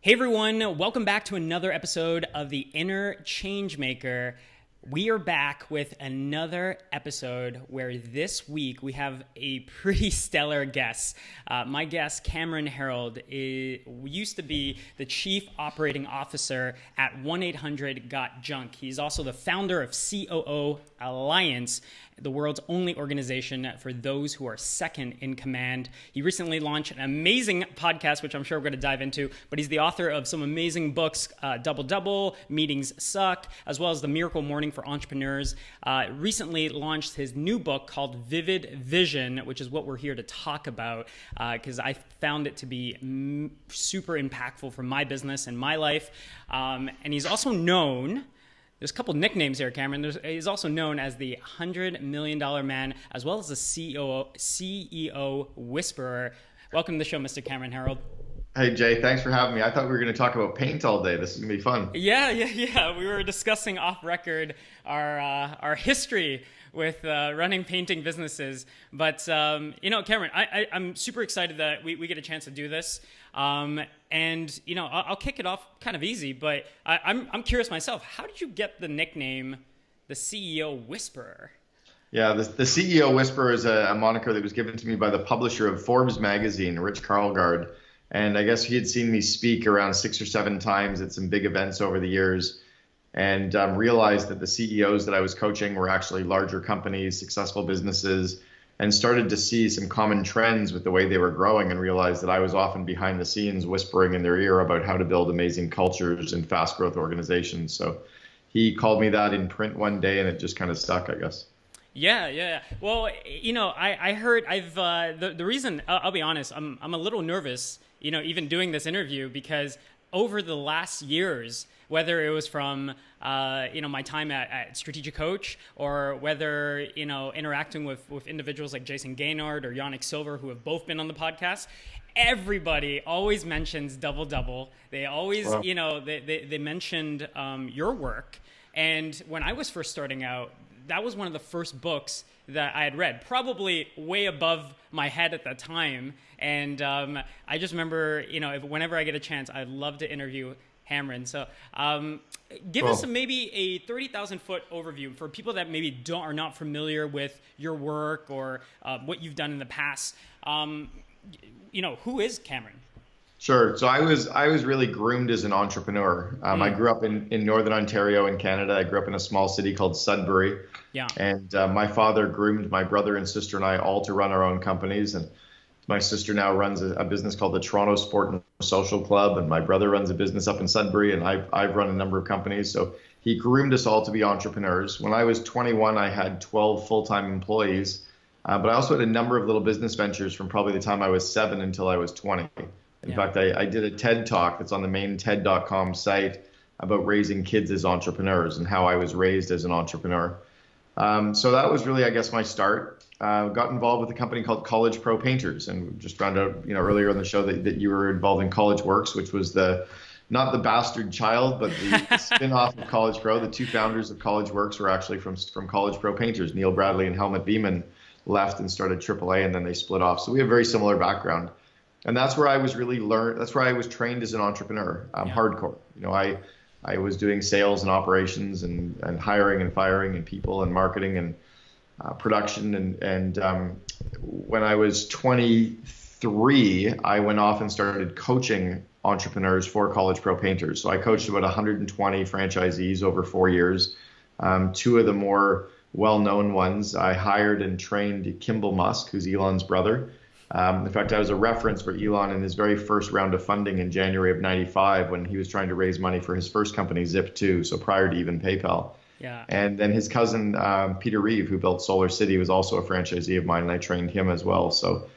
Hey everyone, welcome back to another episode of the Inner Changemaker. We are back with another episode where this week we have a pretty stellar guest. My guest, Cameron Herold, used to be the Chief Operating Officer at 1-800-GOT-JUNK. He's also the founder of COO Alliance, the world's only organization for those who are second in command. He recently launched an amazing podcast, which I'm sure we're going to dive into, but he's the author of some amazing books, Double Double, Meetings Suck, as well as The Miracle Morning for Entrepreneurs. Recently launched his new book called Vivid Vision, which is what we're here to talk about, because I found it to be super impactful for my business and my life. And he's also known... There's a couple nicknames here, Cameron. He's also known as the $100 Million Man, as well as the CEO Whisperer. Welcome to the show, Mr. Cameron Herold. Hey, Jay, thanks for having me. I thought we were going to talk about paint all day. This is going to be fun. Yeah. We were discussing off record our history with running painting businesses. But, Cameron, I'm super excited that we get a chance to do this. And, I'll kick it off kind of easy, but I'm curious myself. How did you get the nickname, the CEO Whisperer? Yeah, the CEO Whisperer is a moniker that was given to me by the publisher of Forbes magazine, Rich Karlgaard. And I guess he had seen me speak around 6 or 7 times at some big events over the years, and realized that the CEOs that I was coaching were actually larger companies, successful businesses, and started to see some common trends with the way they were growing, and realized that I was often behind the scenes whispering in their ear about how to build amazing cultures in fast growth organizations. So he called me that in print one day, and it just kind of stuck, I guess. Yeah. Well, I heard the reason, I'll be honest, I'm a little nervous, even doing this interview, because over the last years, whether it was from, my time at Strategic Coach, or whether, interacting with individuals like Jason Gaynard or Yannick Silver, who have both been on the podcast, everybody always mentions Double Double. They always, Wow. They mentioned your work. And when I was first starting out, that was one of the first books that I had read, probably way above my head at that time. And I just remember, whenever I get a chance, I'd love to interview Cameron. So give us maybe a 30,000-foot overview for people that maybe are not familiar with your work or what you've done in the past. Who is Cameron? Sure. So I was really groomed as an entrepreneur. I grew up in Northern Ontario in Canada. I grew up in a small city called Sudbury. Yeah. And my father groomed my brother and sister and I all to run our own companies. And my sister now runs a business called the Toronto Sport and Social Club. And my brother runs a business up in Sudbury. And I've run a number of companies. So he groomed us all to be entrepreneurs. When I was 21, I had 12 full-time employees. But I also had a number of little business ventures from probably the time I was 7 until I was 20. In fact, I did a TED Talk that's on the main TED.com site about raising kids as entrepreneurs and how I was raised as an entrepreneur. So that was really, I guess, my start. Got involved with a company called College Pro Painters, and just found out, earlier on the show that you were involved in College Works, which was not the bastard child, but the spin-off of College Pro. The 2 founders of College Works were actually from College Pro Painters. Neil Bradley and Helmut Beeman left and started AAA, and then they split off. So we have very similar background. And that's where I was that's where I was trained as an entrepreneur, hardcore. I was doing sales and operations and hiring and firing and people and marketing and production. And when I was 23, I went off and started coaching entrepreneurs for College Pro Painters. So I coached about 120 franchisees over 4 years. 2 of the more well-known ones, I hired and trained Kimball Musk, who's Elon's brother. In fact, I was a reference for Elon in his very first round of funding in January of '95 when he was trying to raise money for his first company, Zip2, so prior to even PayPal. Yeah. And then his cousin, Peter Reeve, who built Solar City, was also a franchisee of mine, and I trained him as well. So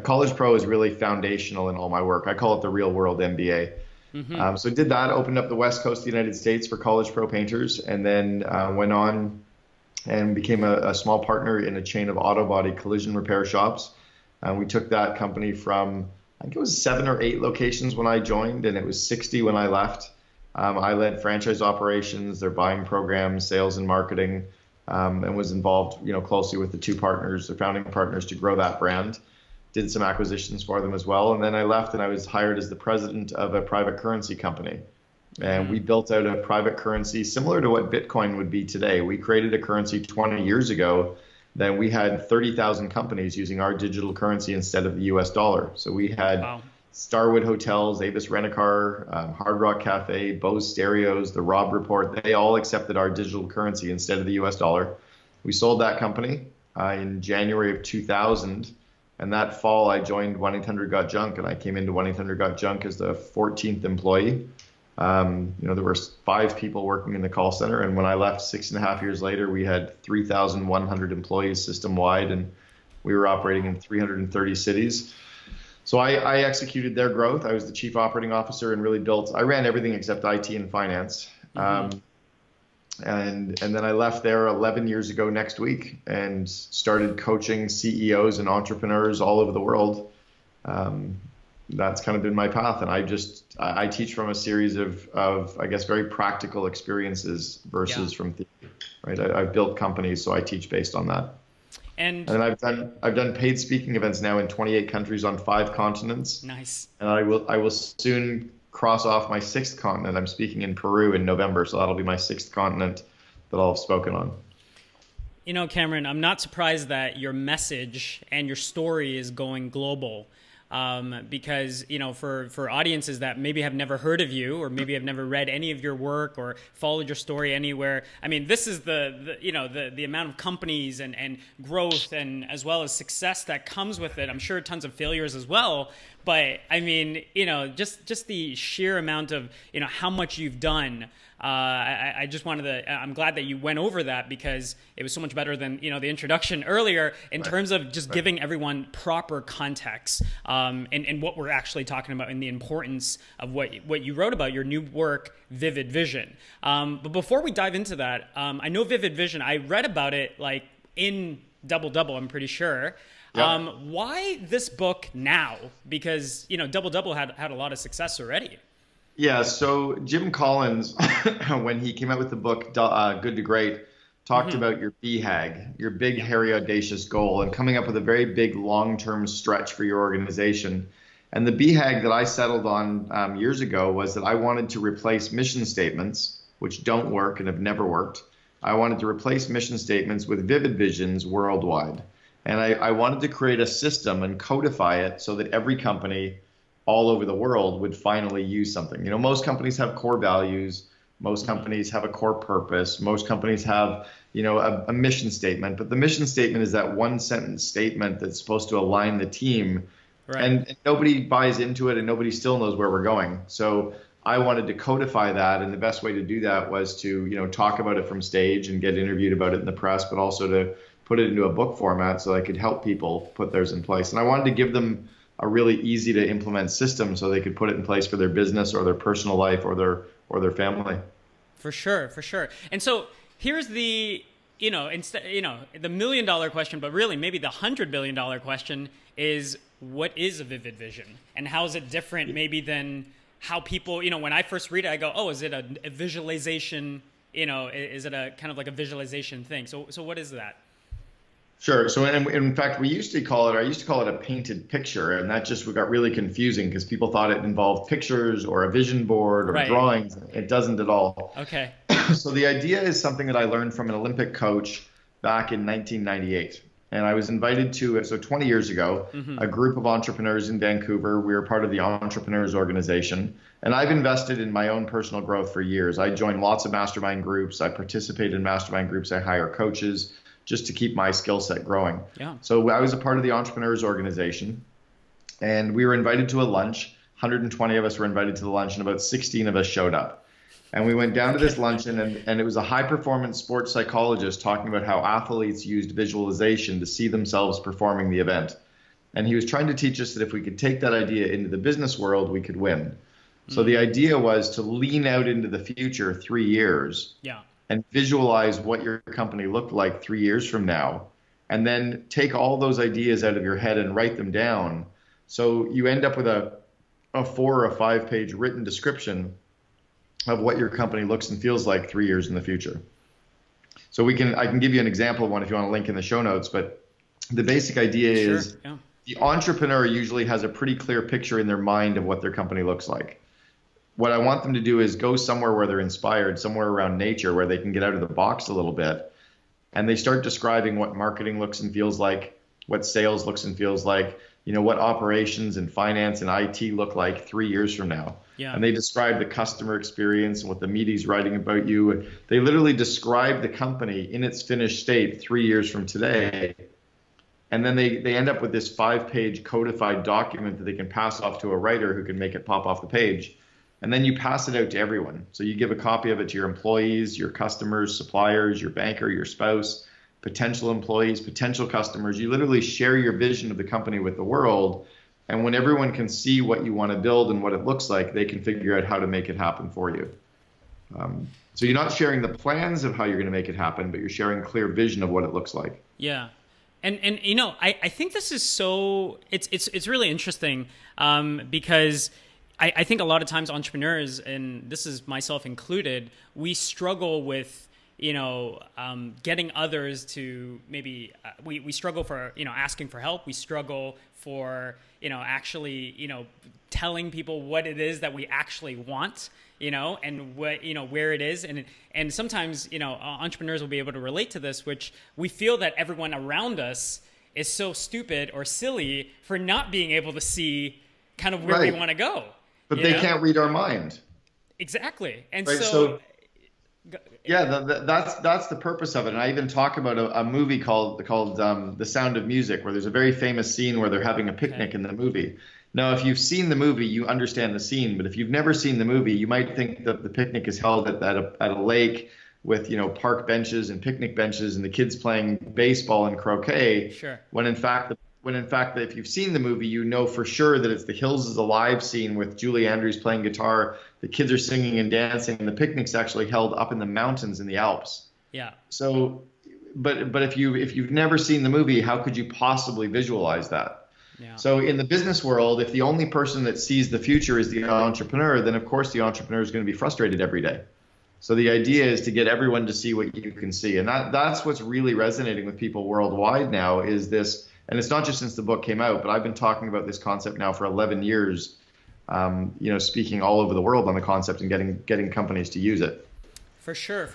College Pro is really foundational in all my work. I call it the real world MBA. Mm-hmm. So I did that, opened up the West Coast of the United States for College Pro Painters, and then went on and became a small partner in a chain of auto body collision repair shops. We took that company from, I think it was 7 or 8 locations when I joined, and it was 60 when I left. I led franchise operations, their buying programs, sales and marketing, and was involved, closely with the 2 partners, the founding partners, to grow that brand. did some acquisitions for them as well. And then I left and I was hired as the president of a private currency company. And we built out a private currency similar to what Bitcoin would be today. We created a currency 20 years ago. Then we had 30,000 companies using our digital currency instead of the US dollar. So we had Starwood Hotels, Avis Rent-A-Car, Hard Rock Cafe, Bose Stereos, the Robb Report. They all accepted our digital currency instead of the US dollar. We sold that company in January of 2000. And that fall, I joined 1-800-GOT-JUNK, and I came into 1-800-GOT-JUNK as the 14th employee. There were 5 people working in the call center, and when I left 6.5 years later, we had 3,100 employees system-wide, and we were operating in 330 cities. So I executed their growth. I was the chief operating officer and really I ran everything except IT and finance. And then I left there 11 years ago next week and started coaching CEOs and entrepreneurs all over the world. That's kind of been my path. And I teach from a series of I guess, very practical experiences versus from theory, right? I've built companies, so I teach based on that. And I've done paid speaking events now in 28 countries on 5 continents. Nice. And I will soon cross off my 6th continent. I'm speaking in Peru in November, so that'll be my 6th continent that I'll have spoken on. You know, Cameron, I'm not surprised that your message and your story is going global. Because, for audiences that maybe have never heard of you or maybe have never read any of your work or followed your story anywhere, I mean, this is the amount of companies and growth and as well as success that comes with it. I'm sure tons of failures as well. But I mean, just the sheer amount of, how much you've done. I just I'm glad that you went over that because it was so much better than, the introduction earlier in terms of just giving everyone proper context and what we're actually talking about and the importance of what you wrote about, your new work, Vivid Vision. But before we dive into that, I know Vivid Vision, I read about it like in Double, I'm pretty sure. Yeah. Why this book now? Because, Double had a lot of success already. Yeah, so Jim Collins, when he came out with the book Good to Great, talked about your BHAG, your big, hairy, audacious goal, and coming up with a very big long-term stretch for your organization. And the BHAG that I settled on years ago was that I wanted to replace mission statements, which don't work and have never worked. I wanted to replace mission statements with vivid visions worldwide. And I wanted to create a system and codify it so that every company all over the world would finally use something. Most companies have core values. Most companies have a core purpose. Most companies have, a mission statement. But the mission statement is that one sentence statement that's supposed to align the team. Right. And nobody buys into it and nobody still knows where we're going. So I wanted to codify that. And the best way to do that was to, talk about it from stage and get interviewed about it in the press, but also to put it into a book format so I could help people put theirs in place. And I wanted to give them a really easy to implement system so they could put it in place for their business or their personal life or their family. For sure. And so here's the, the $1 million question, but really maybe the $100 billion question is, what is a vivid vision? And how is it different maybe than how people, when I first read it, I go, oh, is it a visualization, is it a kind of like a visualization thing? So what is that? Sure. So in fact, I used to call it a painted picture, and that just got really confusing because people thought it involved pictures or a vision board or drawings. It doesn't at all. Okay. So the idea is something that I learned from an Olympic coach back in 1998. And I was invited to, so 20 years ago, a group of entrepreneurs in Vancouver. We were part of the Entrepreneurs Organization. And I've invested in my own personal growth for years. I joined lots of mastermind groups. I participate in mastermind groups. I hire coaches just to keep my skill set growing. Yeah. So I was a part of the Entrepreneurs Organization, and we were invited to a lunch. 120 of us were invited to the lunch, and about 16 of us showed up. And we went down to this luncheon, and it was a high-performance sports psychologist talking about how athletes used visualization to see themselves performing the event. And he was trying to teach us that if we could take that idea into the business world, we could win. So the idea was to lean out into the future 3 years. Yeah. And visualize what your company looked like 3 years from now, and then take all those ideas out of your head and write them down. So you end up with a 4 or 5 page written description of what your company looks and feels like 3 years in the future. So I can give you an example of one if you want to link in the show notes, but the basic idea is The entrepreneur usually has a pretty clear picture in their mind of what their company looks like. What I want them to do is go somewhere where they're inspired, somewhere around nature where they can get out of the box a little bit. And they start describing what marketing looks and feels like, what sales looks and feels like, what operations and finance and IT look like 3 years from now. Yeah. And they describe the customer experience and what the media's writing about you. They literally describe the company in its finished state 3 years from today. And then they end up with this 5-page codified document that they can pass off to a writer who can make it pop off the page. And then you pass it out to everyone. So you give a copy of it to your employees, your customers, suppliers, your banker, your spouse, potential employees, potential customers. You literally share your vision of the company with the world. And when everyone can see what you want to build and what it looks like, they can figure out how to make it happen for you. So you're not sharing the plans of how you're going to make it happen, but you're sharing a clear vision of what it looks like. Yeah. And I think this is it's really interesting because I think a lot of times entrepreneurs, and this is myself included, we struggle with, getting others to maybe, we struggle for, asking for help. We struggle for, actually, telling people what it is that we actually want, and what, where it is. And sometimes, entrepreneurs will be able to relate to this, which we feel that everyone around us is so stupid or silly for not being able to see kind of where we want to go. But they can't read our mind. Exactly. And right? So that's the purpose of it. And I even talk about a movie called The Sound of Music, where there's a very famous scene where they're having a picnic in the movie. Now, if you've seen the movie, you understand the scene. But if you've never seen the movie, you might think that the picnic is held at a lake with, park benches and picnic benches and the kids playing baseball and croquet. Sure. When in fact, if you've seen the movie, you know for sure that it's the Hills Is Alive scene with Julie Andrews playing guitar. The kids are singing and dancing, and the picnic's actually held up in the mountains in the Alps. Yeah. So, but if you've never seen the movie, how could you possibly visualize that? Yeah. So in the business world, if the only person that sees the future is the entrepreneur, then of course the entrepreneur is going to be frustrated every day. So the idea is to get everyone to see what you can see, and that's what's really resonating with people worldwide now is this. And it's not just since the book came out, but I've been talking about this concept now for 11 years, speaking all over the world on the concept and getting companies to use it. For sure.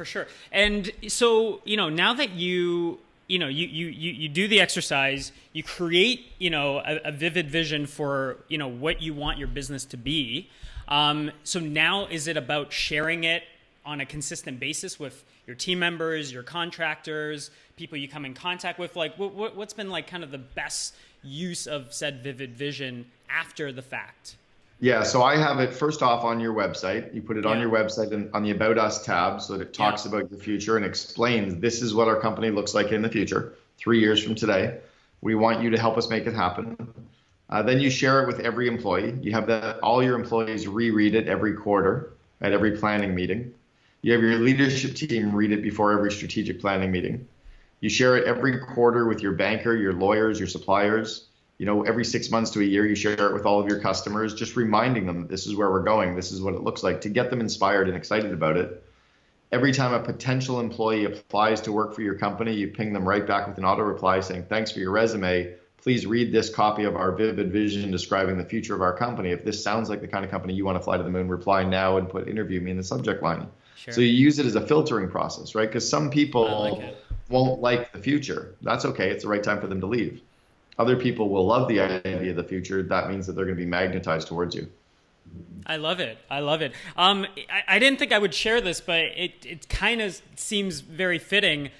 And so, now that you do the exercise, you create, a vivid vision for, what you want your business to be. So now is it about sharing it on a consistent basis with your team members, your contractors, people you come in contact with? Like, what's been like kind of the best use of said vivid vision after the fact? Yeah, so I have it first off on your website. You put it on your website and on the About Us tab so that it talks about the future and explains this is what our company looks like in the future, 3 years from today. We want you to help us make it happen. Then you share it with every employee. You have all your employees reread it every quarter at every planning meeting. You have your leadership team read it before every strategic planning meeting. You share it every quarter with your banker, your lawyers, your suppliers. Every 6 months to a year, you share it with all of your customers, just reminding them that this is where we're going, this is what it looks like, to get them inspired and excited about it. Every time a potential employee applies to work for your company, you ping them right back with an auto reply saying, thanks for your resume. Please read this copy of our vivid vision describing the future of our company. If this sounds like the kind of company you want to fly to the moon, reply now and put interview me in the subject line. Sure. So you use it as a filtering process, right? Because some people won't like the future. That's okay. It's the right time for them to leave. Other people will love the idea of the future. That means that they're going to be magnetized towards you. I love it. I didn't think I would share this, but it kind of seems very fitting.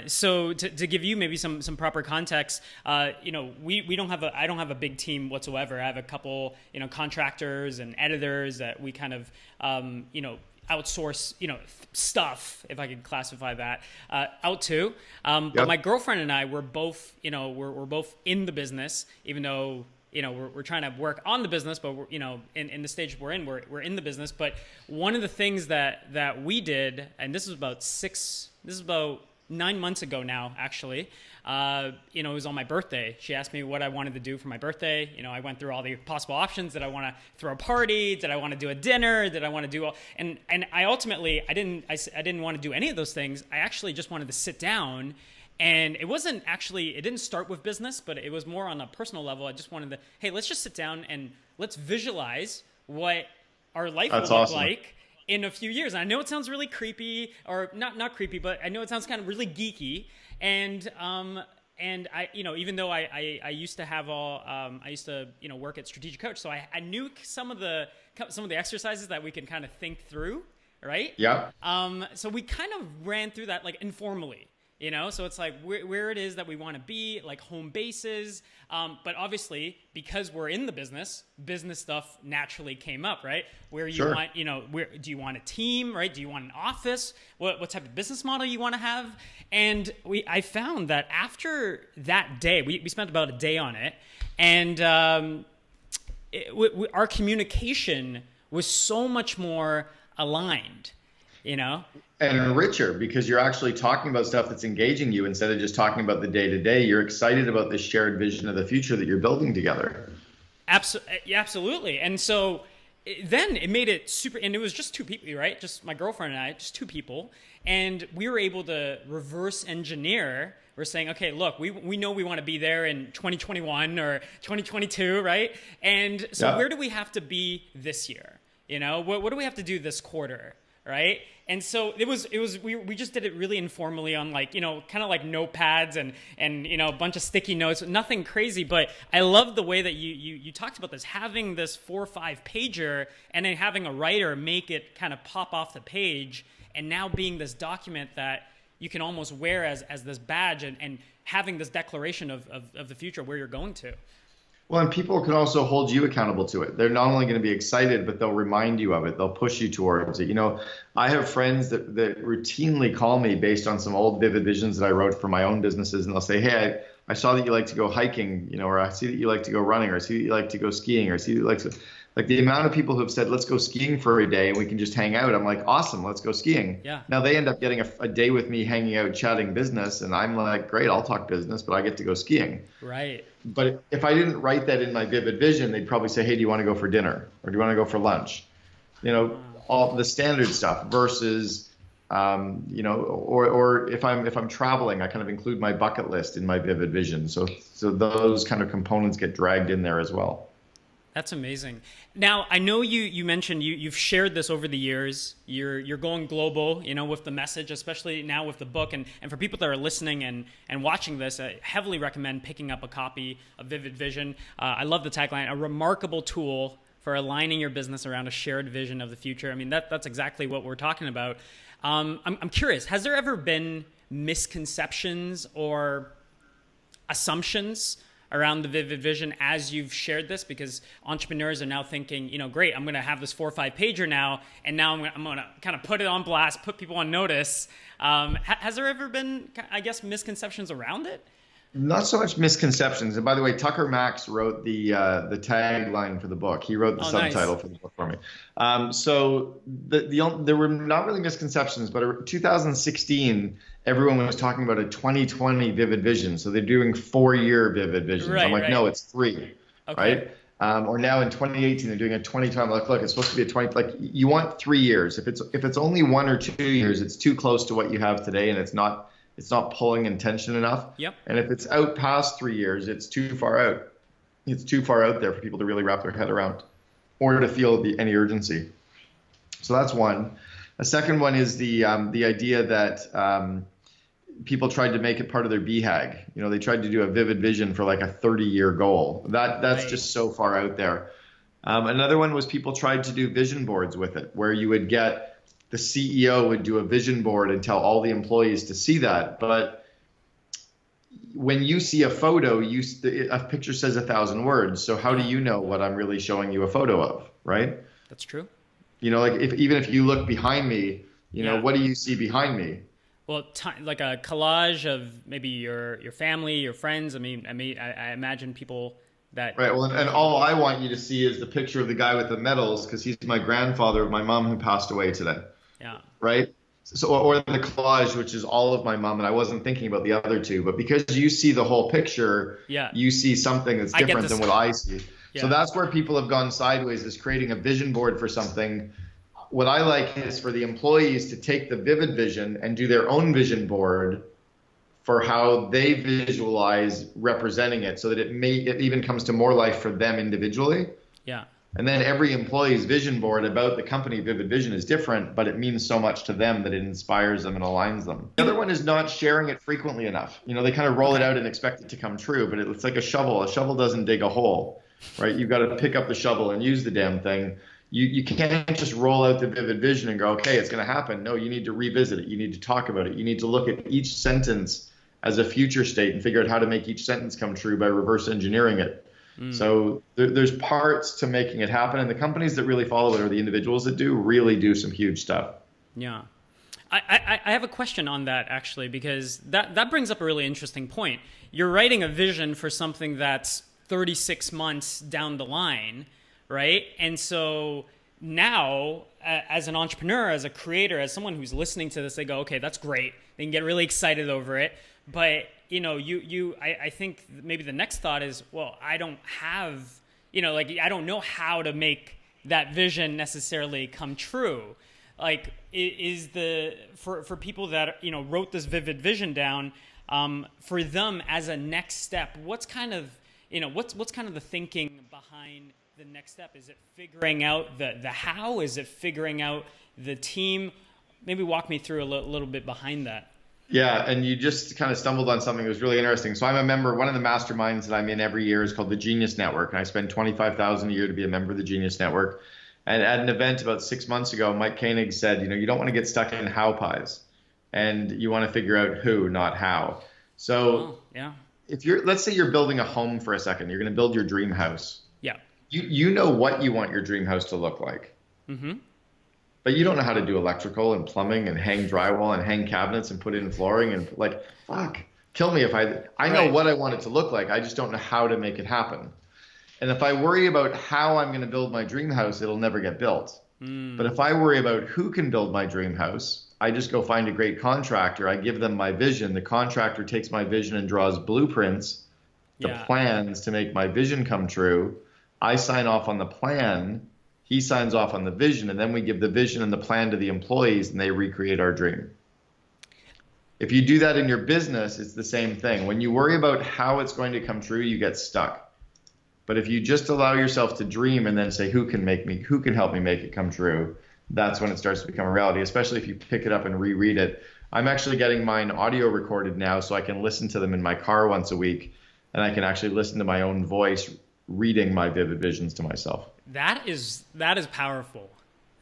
So to give you maybe some proper context, we don't have I don't have a big team whatsoever. I have a couple, contractors and editors that we kind of, outsource, stuff, if I could classify that, out to. But my girlfriend and I, we're both, we're both in the business, even though, we're trying to work on the business, but we're, in the stage we're in, we're in the business. But one of the things that we did, and this is about 9 months ago now, actually, it was on my birthday. She asked me what I wanted to do for my birthday. I went through all the possible options. Did I want to throw a party? Did I want to do a dinner? Did I want to do all, and I ultimately, I didn't want to do any of those things. I actually just wanted to sit down And it wasn't actually, it didn't start with business, but it was more on a personal level. I just wanted to, hey, let's just sit down and let's visualize what our life will look like in a few years. And I know it sounds really creepy, or not creepy, but I know it sounds kind of really geeky. And I, even though I used to have work at Strategic Coach, so I knew some of the exercises that we can kind of think through, right? Yeah. So we kind of ran through that like informally. So it's like where it is that we want to be, like home bases. But obviously, because we're in the business stuff naturally came up, right? Where you want, where do you want a team, right? Do you want an office? What type of business model you want to have? And I found that after that day, we spent about a day on it, and our communication was so much more aligned, And richer, because you're actually talking about stuff that's engaging you instead of just talking about the day-to-day. You're excited about this shared vision of the future that you're building together. Absolutely. And so then it made it super, and it was just two people, right? Just my girlfriend and I, just two people. And we were able to reverse engineer. We're saying, okay, look, we know we want to be there in 2021 or 2022, right? And so where do we have to be this year? What do we have to do this quarter? Right. And so we just did it really informally on kind of like notepads and a bunch of sticky notes, nothing crazy. But I love the way that you talked about this, having this 4 or 5 pager and then having a writer make it kind of pop off the page, and now being this document that you can almost wear as this badge, and having this declaration of the future, where you're going to. Well, and people can also hold you accountable to it. They're not only going to be excited, but they'll remind you of it. They'll push you towards it. I have friends that routinely call me based on some old vivid visions that I wrote for my own businesses. And they'll say, hey, I saw that you like to go hiking, or I see that you like to go running, or I see that you like to go skiing, or I see that you like to, like the amount of people who've said, let's go skiing for a day and we can just hang out. I'm like, awesome, let's go skiing. Yeah. Now they end up getting a day with me hanging out, chatting business. And I'm like, great, I'll talk business, but I get to go skiing. Right. But if I didn't write that in my vivid vision, they'd probably say, hey, do you want to go for dinner? Or do you want to go for lunch? All the standard stuff versus, or if I'm traveling, I kind of include my bucket list in my vivid vision. So those kind of components get dragged in there as well. That's amazing. Now, I know you mentioned you've shared this over the years. You're going global, with the message, especially now with the book. And for people that are listening and watching this, I heavily recommend picking up a copy of Vivid Vision. I love the tagline, a remarkable tool for aligning your business around a shared vision of the future. I mean, that's exactly what we're talking about. I'm curious, has there ever been misconceptions or assumptions around the Vivid Vision as you've shared this? Because entrepreneurs are now thinking, great, I'm going to have this 4 or 5 pager now, and now I'm going to kind of put it on blast, put people on notice. Has there ever been, I guess, misconceptions around it? Not so much misconceptions. And by the way, Tucker Max wrote the tagline for the book. He wrote the subtitle for the book for me. So there were not really misconceptions, but 2016, everyone was talking about a 2020 Vivid Vision. So they're doing 4-year Vivid Visions. Right, I'm like, right. no, it's 3, okay. right? Or now in 2018, they're doing a 2020. I'm like, look, it's supposed to be a 20. Like, you want 3 years. If it's only 1 or 2 years, it's too close to what you have today, and it's not pulling intention enough. Yep. And if it's out past 3 years, it's too far out. It's too far out there for people to really wrap their head around or to feel any urgency. So that's one. A second one is the idea that people tried to make it part of their BHAG. They tried to do a vivid vision for like a 30-year goal. That's right. Just so far out there. Another one was people tried to do vision boards with it, where you would get the CEO would do a vision board and tell all the employees to see that. But when you see a photo, a picture says 1,000 words. So how do you know what I'm really showing you a photo of, right? That's true. Like even if you look behind me, what do you see behind me? Well, like a collage of maybe your family, your friends. I imagine people that. Right. Well, and all I want you to see is the picture of the guy with the medals, because he's my grandfather of my mom who passed away today. Yeah. Right. So, or the collage, which is all of my mom, and I wasn't thinking about the other two, but because you see the whole picture, you see something that's different than what I see. Yeah. So that's where people have gone sideways, is creating a vision board for something. What I like is for the employees to take the vivid vision and do their own vision board for how they visualize representing it, so that it even comes to more life for them individually. Yeah. And then every employee's vision board about the company Vivid Vision is different, but it means so much to them that it inspires them and aligns them. The other one is not sharing it frequently enough. They kind of roll it out and expect it to come true, but it's like a shovel. A shovel doesn't dig a hole, right? You've got to pick up the shovel and use the damn thing. You can't just roll out the Vivid Vision and go, okay, it's going to happen. No, you need to revisit it. You need to talk about it. You need to look at each sentence as a future state and figure out how to make each sentence come true by reverse engineering it. So there's parts to making it happen, and the companies that really follow it, or the individuals that do, really do some huge stuff. Yeah. I have a question on that, actually, because that brings up a really interesting point. You're writing a vision for something that's 36 months down the line, right? And so now, as an entrepreneur, as a creator, as someone who's listening to this, they go, okay, that's great. They can get really excited over it. But, I think maybe the next thought is, well, I don't have, I don't know how to make that vision necessarily come true. Like, for people that, wrote this vivid vision down, for them as a next step, what's kind of the thinking behind the next step? Is it figuring out the how? Is it figuring out the team? Maybe walk me through a little bit behind that. Yeah, and you just kind of stumbled on something that was really interesting. So I'm a member, one of the masterminds that I'm in every year is called the Genius Network, and I spend $25,000 a year to be a member of the Genius Network. And at an event about 6 months ago, Mike Koenig said, you don't want to get stuck in how pies, and you want to figure out who, not how. So if let's say you're building a home for a second, you're going to build your dream house. Yeah. You know what you want your dream house to look like. Mm-hmm. But you don't know how to do electrical and plumbing and hang drywall and hang cabinets and put in flooring and kill me if I know what I want it to look like. I just don't know how to make it happen. And if I worry about how I'm going to build my dream house, it'll never get built. But if I worry about who can build my dream house, I just go find a great contractor. I give them my vision. The contractor takes my vision and draws blueprints, the plans to make my vision come true. I sign off on the plan. He signs off on the vision, and then we give the vision and the plan to the employees, and they recreate our dream. If you do that in your business, it's the same thing. When you worry about how it's going to come true, you get stuck. But if you just allow yourself to dream and then say, who can help me make it come true? That's when it starts to become a reality, especially if you pick it up and reread it. I'm actually getting mine audio recorded now, so I can listen to them in my car once a week, and I can actually listen to my own voice reading my vivid visions to myself. That is powerful.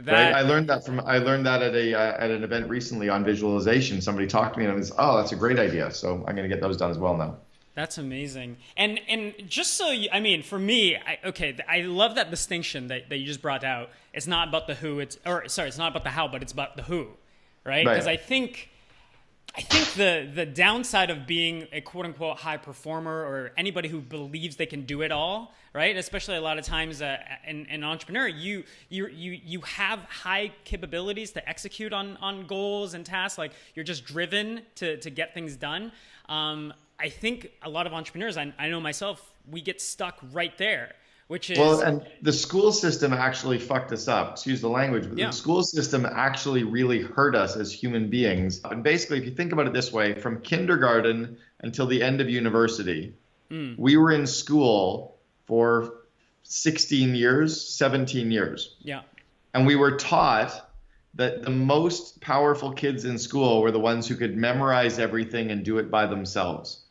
Right? I learned that at an event recently on visualization. Somebody talked to me and I was, that's a great idea. So I'm going to get those done as well now. That's amazing. And just so for me, I love that distinction that you just brought out. It's not about the who, it's not about the how, but it's about the who, right? Because I think the downside of being a quote unquote high performer, or anybody who believes they can do it all, right? Especially a lot of times an entrepreneur, you have high capabilities to execute on goals and tasks. Like, you're just driven to get things done. I think a lot of entrepreneurs, I know myself, we get stuck right there. Which is, and the school system actually fucked us up. Excuse the language, but the school system actually really hurt us as human beings. And basically, if you think about it this way, from kindergarten until the end of university, we were in school for 16 years, 17 years. Yeah. And we were taught that the most powerful kids in school were the ones who could memorize everything and do it by themselves.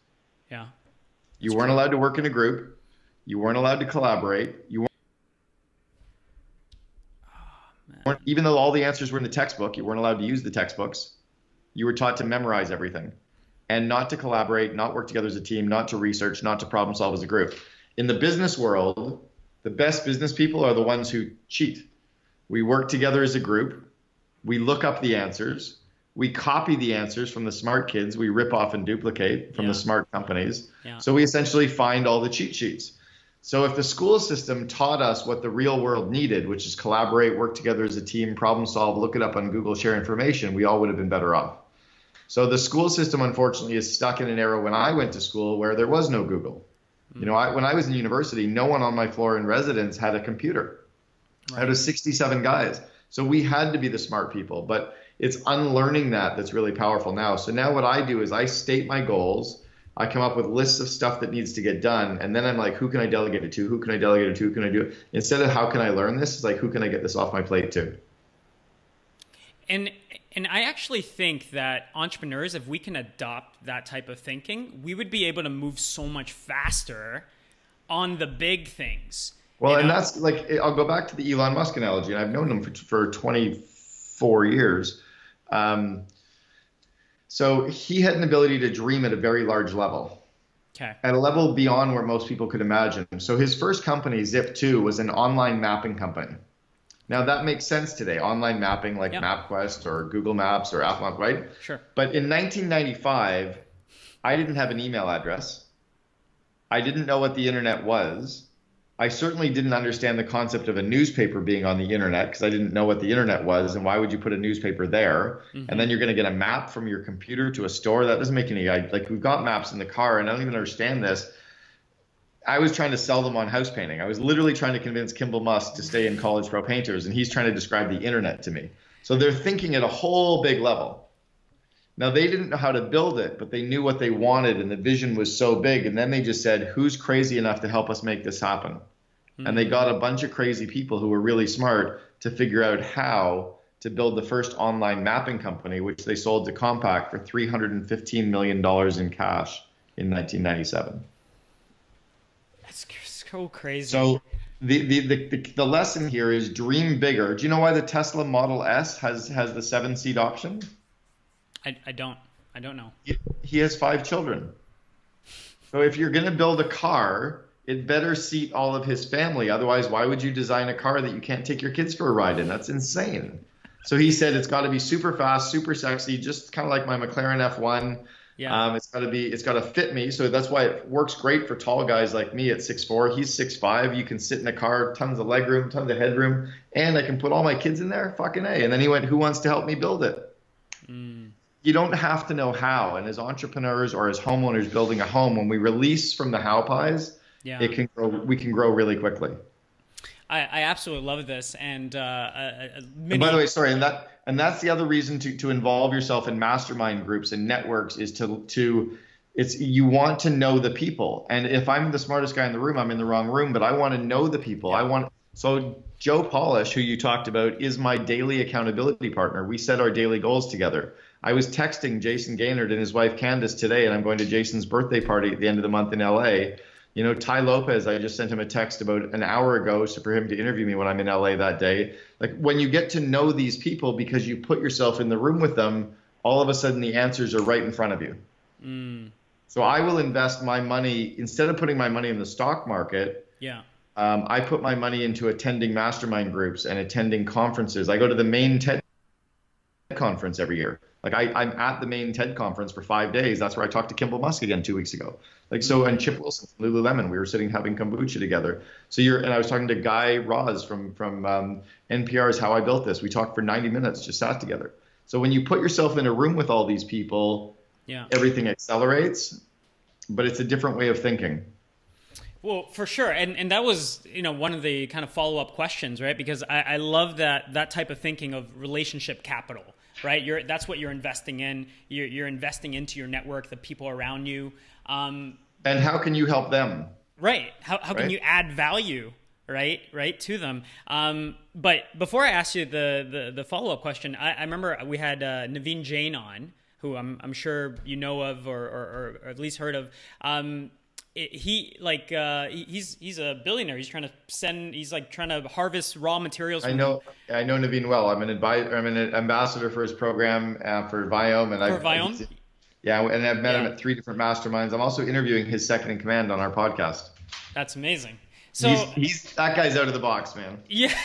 Yeah. You weren't allowed to work in a group. You weren't allowed to collaborate. You weren't, even though all the answers were in the textbook, you weren't allowed to use the textbooks. You were taught to memorize everything and not to collaborate, not work together as a team, not to research, not to problem solve as a group. In the business world, the best business people are the ones who cheat. We work together as a group. We look up the answers. We copy the answers from the smart kids. We rip off and duplicate from the smart companies. Yeah. So we essentially find all the cheat sheets. So if the school system taught us what the real world needed, which is collaborate, work together as a team, problem solve, look it up on Google, share information, we all would have been better off. So the school system, unfortunately, is stuck in an era when I went to school where there was no Google. When I was in university, no one on my floor in residence had a computer. Right. Out of 67 guys. So we had to be the smart people. But it's unlearning that's really powerful now. So now what I do is I state my goals. I come up with lists of stuff that needs to get done. And then I'm like, who can I delegate it to? Who can I delegate it to? Who can I do it? Instead of how can I learn this, it's like, who can I get this off my plate to? And I actually think that entrepreneurs, if we can adopt that type of thinking, we would be able to move so much faster on the big things. Well, and that's like, I'll go back to the Elon Musk analogy, and I've known him for 24 years. So he had an ability to dream at a very large level, at a level beyond where most people could imagine. So his first company, Zip2, was an online mapping company. Now that makes sense today, online mapping like MapQuest or Google Maps or Apple Maps, right? Sure. But in 1995, I didn't have an email address. I didn't know what the internet was. I certainly didn't understand the concept of a newspaper being on the internet because I didn't know what the internet was and why would you put a newspaper there? And then you're going to get a map from your computer to a store. That doesn't make any, like we've got maps in the car and I don't even understand this. I was trying to sell them on house painting. I was literally trying to convince Kimball Musk to stay in College Pro Painters, and he's trying to describe the internet to me. So they're thinking at a whole big level. Now, they didn't know how to build it, but they knew what they wanted, and the vision was so big. And then they just said, who's crazy enough to help us make this happen? And they got a bunch of crazy people who were really smart to figure out how to build the first online mapping company, which they sold to Compaq for $315 million in cash in 1997. That's so crazy. So the lesson here is dream bigger. Do you know why the Tesla Model S has the 7-seat option? I don't know. He has 5 children. So if you're going to build a car, it better seat all of his family. Otherwise, why would you design a car that you can't take your kids for a ride in? That's insane. So he said it's got to be super fast, super sexy, just kind of like my McLaren F1. Yeah. It's got to fit me. So that's why it works great for tall guys like me at 6'4". He's 6'5". You can sit in a car, tons of legroom, tons of headroom, and I can put all my kids in there. Fucking A. And then he went, who wants to help me build it? You don't have to know how. And as entrepreneurs or as homeowners building a home, when we release from the how pies, we can grow really quickly. I absolutely love this. And by the way, sorry, and that's the other reason to involve yourself in mastermind groups and networks is you want to know the people. And if I'm the smartest guy in the room, I'm in the wrong room, but I want to know the people. So Joe Polish, who you talked about, is my daily accountability partner. We set our daily goals together. I was texting Jason Gaynard and his wife Candace today, and I'm going to Jason's birthday party at the end of the month in LA. You know, Ty Lopez, I just sent him a text about an hour ago for him to interview me when I'm in LA that day. Like when you get to know these people because you put yourself in the room with them, all of a sudden the answers are right in front of you. So I will invest my money, instead of putting my money in the stock market, I put my money into attending mastermind groups and attending conferences. I go to the main TED conference every year. Like I'm at the main TED conference for 5 days. That's where I talked to Kimball Musk again 2 weeks ago. Like so, and Chip Wilson from Lululemon, we were sitting having kombucha together. So and I was talking to Guy Raz from NPR's How I Built This. We talked for 90 minutes, just sat together. So when you put yourself in a room with all these people, everything accelerates, but it's a different way of thinking. Well, for sure. And that was, one of the kind of follow-up questions, right? Because I love that type of thinking of relationship capital, right? That's what you're investing in. You're investing into your network, the people around you. And how can you help them? Right. How can you add value, right, to them? But before I ask you the follow-up question, I remember we had Naveen Jain on, who I'm sure you know of or at least heard of. He's a billionaire. He's trying to harvest raw materials. I know Naveen well. I'm an ambassador for his program for Viome, Viome. And I've met him at 3 different masterminds. I'm also interviewing his second in command on our podcast. That's amazing. So he's that guy's out of the box, man. Yeah.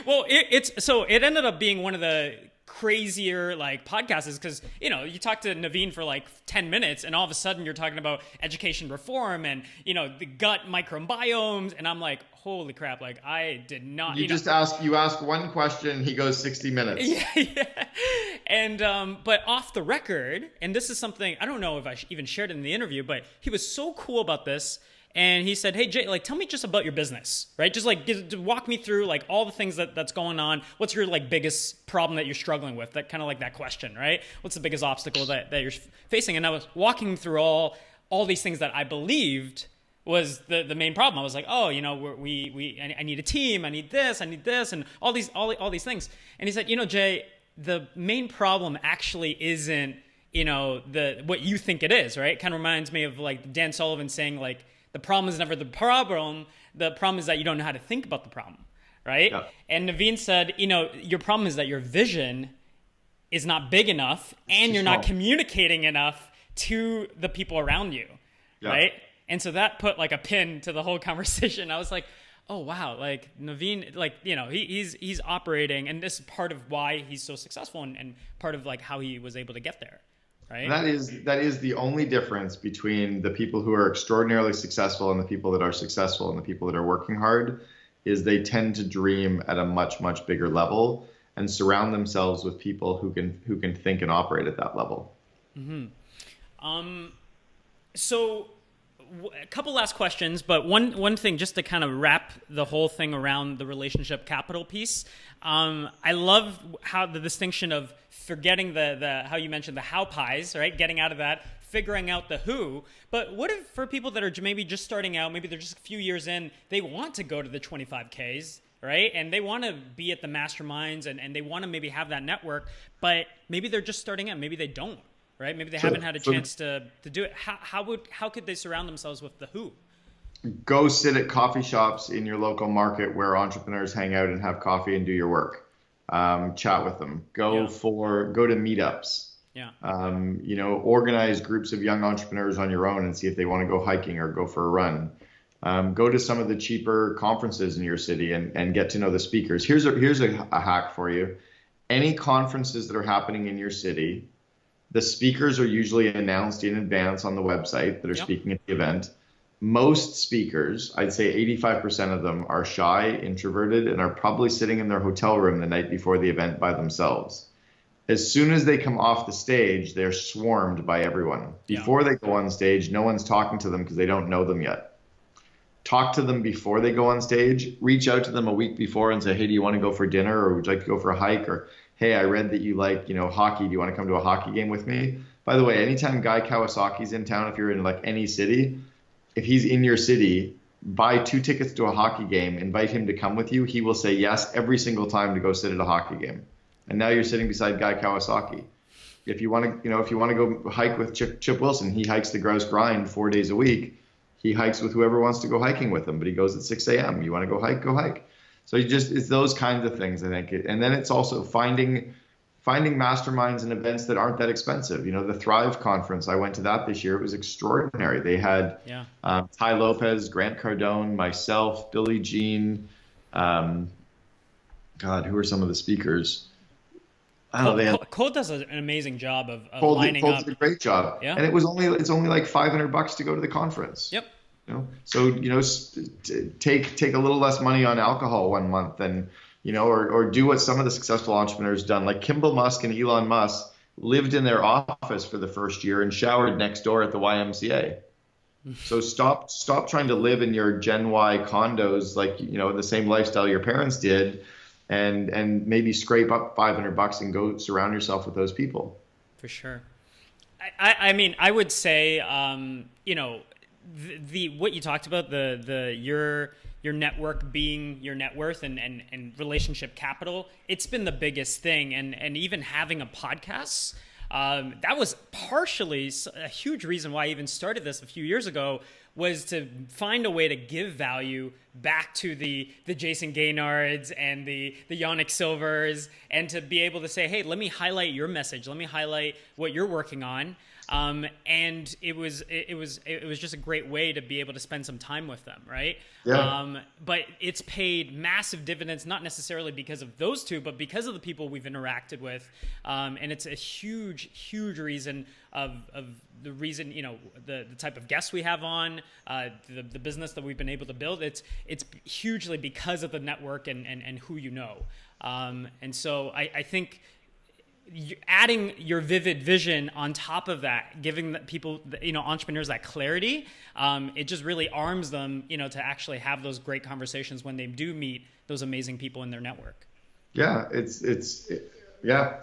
Well, it ended up being one of the crazier podcasts because you talk to Naveen for 10 minutes and all of a sudden you're talking about education reform and the gut microbiomes, and I'm like, holy crap, I did not. You ask one question, he goes 60 minutes. Yeah. And but off the record, and this is something I don't know if I even shared it in the interview, but he was so cool about this. and he said, "Hey Jay, like tell me just about your business, right? Just like walk me through like all the things that's going on. What's your like biggest problem that you're struggling with? That kind of like that question, right? What's the biggest obstacle that you're facing?" And I was walking through all these things that I believed was the main problem. I was like, oh, you know, I need a team, I need this, and all these things. And he said, you know, Jay, the main problem actually isn't, you know, what you think it is, right? It kind of reminds me of like Dan Sullivan saying like, the problem is never the problem is that you don't know how to think about the problem, right? Yeah. And Naveen said, you know, your problem is that your vision is not big enough and you're not communicating enough to the people around you, right? And so that put like a pin to the whole conversation. I was like, oh wow, like Naveen, like, you know, he's operating, and this is part of why he's so successful and part of like how he was able to get there, right? That is the only difference between the people who are extraordinarily successful and the people that are successful and the people that are working hard, is they tend to dream at a much, much bigger level and surround themselves with people who can think and operate at that level. So a couple last questions, but one thing just to kind of wrap the whole thing around the relationship capital piece. I love how the distinction of forgetting the how you mentioned the how pies, right? Getting out of that, figuring out the who. But what if for people that are maybe just starting out, maybe they're just a few years in, they want to go to the 25Ks, right? And they want to be at the masterminds and they want to maybe have that network, but maybe they're just starting out. Maybe they don't. Right? Maybe they haven't had a chance to do it. How could they surround themselves with the who? Go sit at coffee shops in your local market where entrepreneurs hang out and have coffee and do your work. Chat with them. Go to meetups. Yeah. You know, organize groups of young entrepreneurs on your own and see if they want to go hiking or go for a run. Go to some of the cheaper conferences in your city and get to know the speakers. Here's a hack for you. Any conferences that are happening in your city, the speakers are usually announced in advance on the website that are speaking at the event. Most speakers, I'd say 85% of them, are shy, introverted, and are probably sitting in their hotel room the night before the event by themselves. As soon as they come off the stage, they're swarmed by everyone. Before they go on stage, no one's talking to them because they don't know them yet. Talk to them before they go on stage. Reach out to them a week before and say, hey, do you want to go for dinner, or would you like to go for a hike? Or, hey, I read that you like, you know, hockey. Do you want to come to a hockey game with me? By the way, anytime Guy Kawasaki's in town, if you're in like any city, if he's in your city, buy 2 tickets to a hockey game, invite him to come with you. He will say yes every single time to go sit at a hockey game. And now you're sitting beside Guy Kawasaki. If you want to go hike with Chip Wilson, he hikes the Grouse Grind 4 days a week. He hikes with whoever wants to go hiking with him, but he goes at 6 a.m. You want to go hike, go hike. So it's those kinds of things, I think. And then it's also finding masterminds and events that aren't that expensive. You know, the Thrive conference, I went to that this year. It was extraordinary. They had Ty Lopez, Grant Cardone, myself, Billie Jean. God, who are some of the speakers? I don't know. Cole does an amazing job of Cole lining up. Did a great job. Yeah. And it's only like $500 to go to the conference. Yep. You know? So, you know, take a little less money on alcohol one month and, you know, or do what some of the successful entrepreneurs done. Like Kimball Musk and Elon Musk lived in their office for the first year and showered next door at the YMCA. So stop trying to live in your Gen Y condos, like, you know, the same lifestyle your parents did, and maybe scrape up $500 and go surround yourself with those people. For sure. I mean, I would say, you know, the what you talked about, your network being your net worth and relationship capital, it's been the biggest thing. And even having a podcast, that was partially a huge reason why I even started this a few years ago, was to find a way to give value back to the Jason Gaynards and the Yannick Silvers, and to be able to say, hey, let me highlight your message. Let me highlight what you're working on. And it was just a great way to be able to spend some time with them, right? Yeah. But it's paid massive dividends, not necessarily because of those two, but because of the people we've interacted with. And it's a huge, huge reason of the reason, you know, the type of guests we have on, the business that we've been able to build. It's hugely because of the network and who you know. And so I think adding your vivid vision on top of that, giving people, entrepreneurs, that clarity, it just really arms them, to actually have those great conversations when they do meet those amazing people in their network. Yeah, yeah.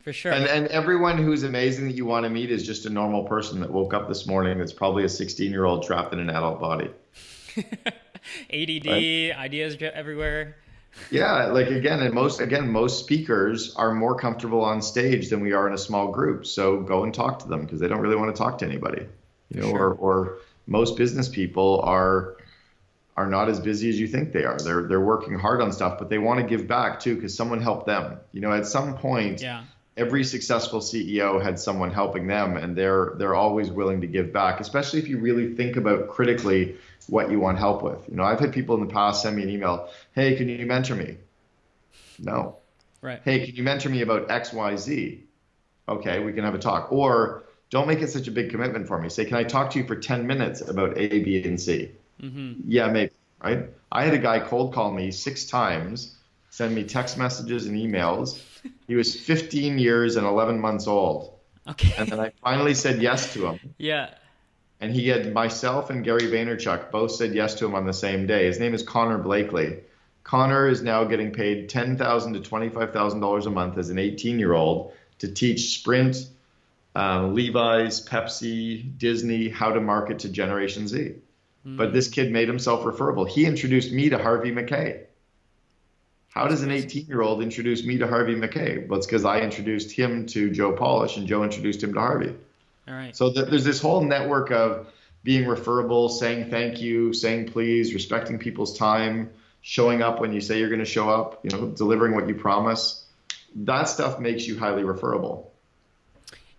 For sure. And everyone who's amazing that you want to meet is just a normal person that woke up this morning that's probably a 16-year-old trapped in an adult body. ADD, right? Ideas everywhere. Yeah, like most speakers are more comfortable on stage than we are in a small group. So go and talk to them because they don't really want to talk to anybody. Sure. Or most business people are not as busy as you think they are. They're working hard on stuff, but they want to give back too because someone helped them. At some point, every successful CEO had someone helping them, and they're always willing to give back, especially if you really think about critically what you want help with. I've had people in the past send me an email, hey, can you mentor me? No. Right. Hey, can you mentor me about X, Y, Z? Okay, we can have a talk. Or don't make it such a big commitment for me. Say, can I talk to you for 10 minutes about A, B, and C? Mm-hmm. Yeah, maybe, right? I had a guy cold call me 6 times, send me text messages and emails. He was 15 years and 11 months old. Okay. And then I finally said yes to him. Yeah. And he had myself and Gary Vaynerchuk both said yes to him on the same day. His name is Connor Blakely. Connor is now getting paid $10,000 to $25,000 a month as an 18-year-old to teach Sprint, Levi's, Pepsi, Disney how to market to Generation Z. But this kid made himself referable. He introduced me to Harvey Mackay. How does an 18-year-old introduce me to Harvey Mackay? Well, it's because I introduced him to Joe Polish and Joe introduced him to Harvey. All right. So there's this whole network of being referable, saying thank you, saying please, respecting people's time, showing up when you say you're going to show up, delivering what you promise. That stuff makes you highly referable.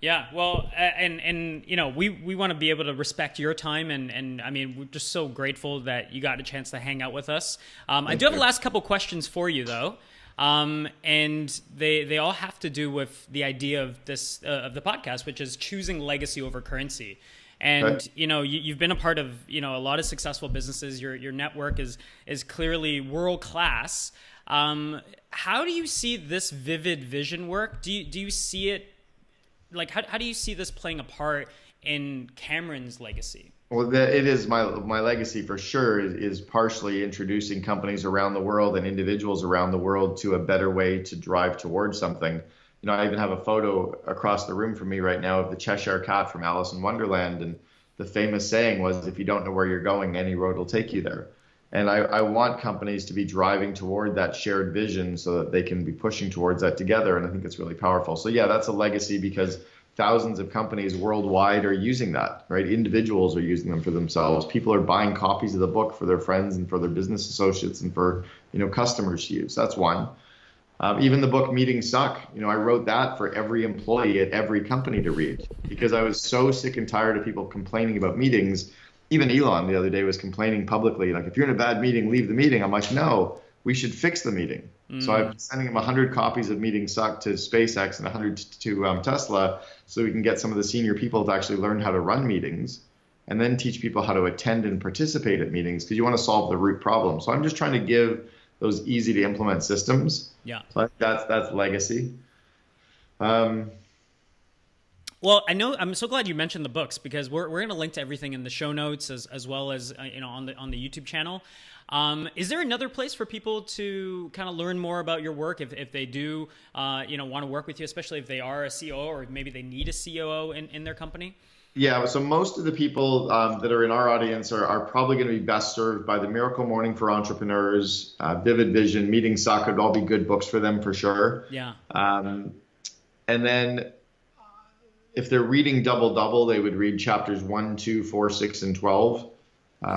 Yeah, well, and we want to be able to respect your time, and I mean, we're just so grateful that you got a chance to hang out with us. I do have a last couple questions for you, though, and they all have to do with the idea of this of the podcast, which is choosing legacy over currency. And right. You've been a part of a lot of successful businesses. Your network is clearly world class. How do you see this vivid vision work? Do you see it? Like, how do you see this playing a part in Cameron's legacy? Well, it is my legacy for sure is partially introducing companies around the world and individuals around the world to a better way to drive towards something. I even have a photo across the room from me right now of the Cheshire Cat from Alice in Wonderland. And the famous saying was, if you don't know where you're going, any road will take you there. And I want companies to be driving toward that shared vision so that they can be pushing towards that together. And I think it's really powerful. So yeah, that's a legacy because thousands of companies worldwide are using that, right? Individuals are using them for themselves. People are buying copies of the book for their friends and for their business associates and for, customers to use. That's one. Even the book Meetings Suck, I wrote that for every employee at every company to read because I was so sick and tired of people complaining about meetings. Even Elon the other day was complaining publicly, like, if you're in a bad meeting, leave the meeting. I'm like, no, we should fix the meeting. So I'm sending him 100 copies of Meetings Suck to SpaceX and 100 to Tesla so we can get some of the senior people to actually learn how to run meetings and then teach people how to attend and participate at meetings because you want to solve the root problem. So I'm just trying to give those easy to implement systems. Yeah. So that's legacy. Well, I'm so glad you mentioned the books because we're going to link to everything in the show notes as well as on the YouTube channel. Is there another place for people to kind of learn more about your work if they do want to work with you, especially if they are a COO or maybe they need a COO in their company? Yeah, so most of the people that are in our audience are probably going to be best served by the Miracle Morning for Entrepreneurs, Vivid Vision, Meetings Suck would all be good books for them for sure. Yeah. And then if they're reading Double, they would read chapters 1, 2, 4, 6, and 12.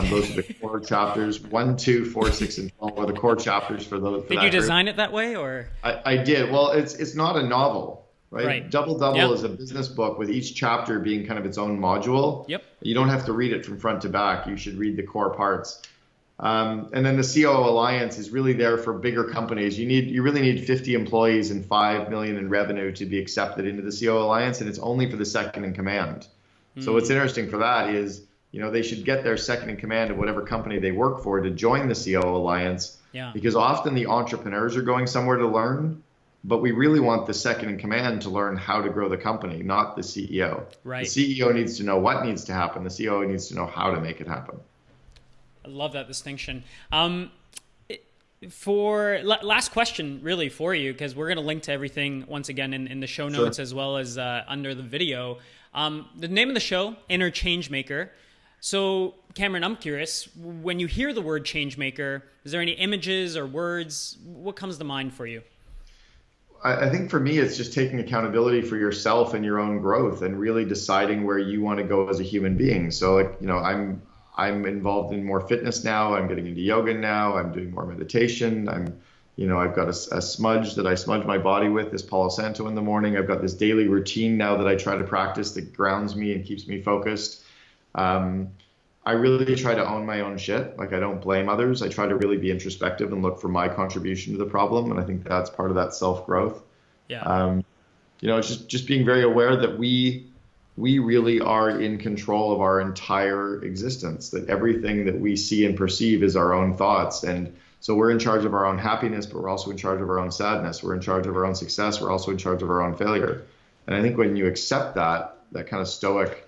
Those are the core chapters. 1, 2, 4, 6, and 12 are the core chapters for those. Did you design it that way, or? I did. Well, it's not a novel. Right. Double yep. is a business book with each chapter being kind of its own module. Yep. You don't have to read it from front to back. You should read the core parts. And then the COO Alliance is really there for bigger companies. You really need 50 employees and 5 million in revenue to be accepted into the COO Alliance, and it's only for the second in command. So what's interesting for that is, they should get their second in command of whatever company they work for to join the COO Alliance. Yeah. Because often the entrepreneurs are going somewhere to learn, but we really want the second in command to learn how to grow the company, not the CEO. Right. The CEO needs to know what needs to happen. The CEO needs to know how to make it happen. I love that distinction. For last question really for you, because we're going to link to everything once again in the show notes, Sure. as well as under the video. The name of the show, Inner Changemaker. So Cameron, I'm curious, when you hear the word changemaker, is there any images or words? What comes to mind for you? I think for me, it's just taking accountability for yourself and your own growth and really deciding where you want to go as a human being. So I'm involved in more fitness now. I'm getting into yoga now. I'm doing more meditation. I've got a smudge that I smudge my body with, this Palo Santo in the morning. I've got this daily routine now that I try to practice that grounds me and keeps me focused. I really try to own my own shit. Like, I don't blame others. I try to really be introspective and look for my contribution to the problem. And I think that's part of that self-growth. Yeah. It's just being very aware that we really are in control of our entire existence, that everything that we see and perceive is our own thoughts. And so we're in charge of our own happiness, but we're also in charge of our own sadness. We're in charge of our own success. We're also in charge of our own failure. And I think when you accept that kind of stoic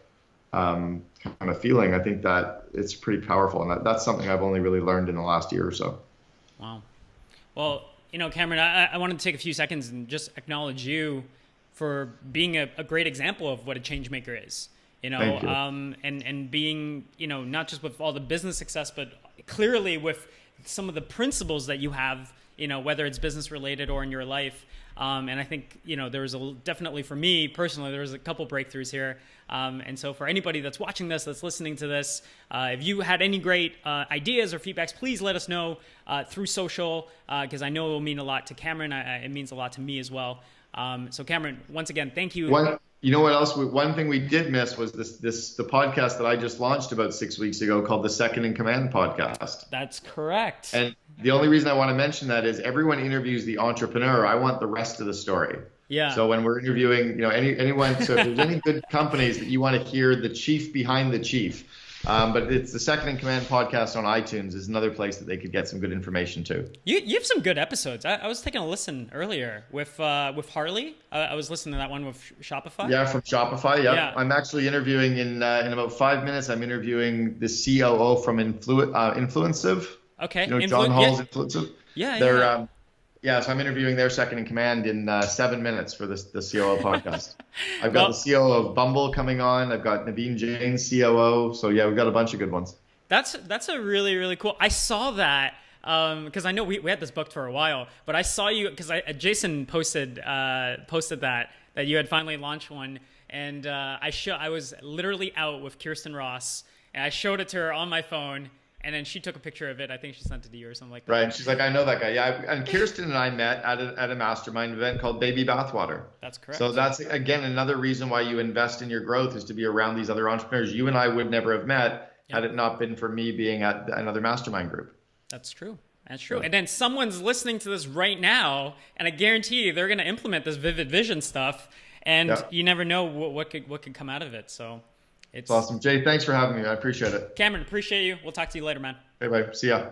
kind of feeling, I think that it's pretty powerful. And that's something I've only really learned in the last year or so. Wow. Well, Cameron, I wanted to take a few seconds and just acknowledge you for being a great example of what a change maker is, Thank you. And being, not just with all the business success, but clearly with some of the principles that you have, whether it's business related or in your life. And I think, there was definitely for me personally, there was a couple breakthroughs here. And so for anybody that's watching this, that's listening to this, if you had any great ideas or feedbacks, please let us know through social, because I know it will mean a lot to Cameron. It means a lot to me as well. So Cameron, once again, thank you. You know what else? One thing we did miss was the podcast that I just launched about 6 weeks ago called the Second in Command podcast. That's correct. And the only reason I want to mention that is everyone interviews the entrepreneur. I want the rest of the story. Yeah. So when we're interviewing, anyone, so if there's any good companies that you want to hear the chief behind the chief, but it's the Second in Command podcast on iTunes is another place that they could get some good information too. You have some good episodes. I was taking a listen earlier with Harley. I was listening to that one with Shopify. Yeah, from Shopify. Yep. Yeah. I'm actually interviewing in about 5 minutes. I'm interviewing the COO from Influencive. Okay. John Hall's Influencive. Yeah. So I'm interviewing their second in command in 7 minutes for the COO podcast. I've got the COO of Bumble coming on. I've got Naveen Jain, COO. So yeah, we've got a bunch of good ones. That's a really, really cool. I saw that because I know we had this booked for a while, but I saw you because Jason posted that you had finally launched one, and I was literally out with Kirsten Ross, and I showed it to her on my phone. And then she took a picture of it. I think she sent it to you or something like that. Right. She's like, I know that guy. Yeah. And Kirsten and I met at a mastermind event called Baby Bathwater. That's correct. So that's, again, another reason why you invest in your growth is to be around these other entrepreneurs. You and I would never have met had it not been for me being at another mastermind group. That's true. That's true. Yeah. And then someone's listening to this right now, and I guarantee you they're going to implement this vivid vision stuff. And you never know what could come out of it. So. It's awesome. Jay, thanks for having me. I appreciate it. Cameron, appreciate you. We'll talk to you later, man. Bye-bye. See ya.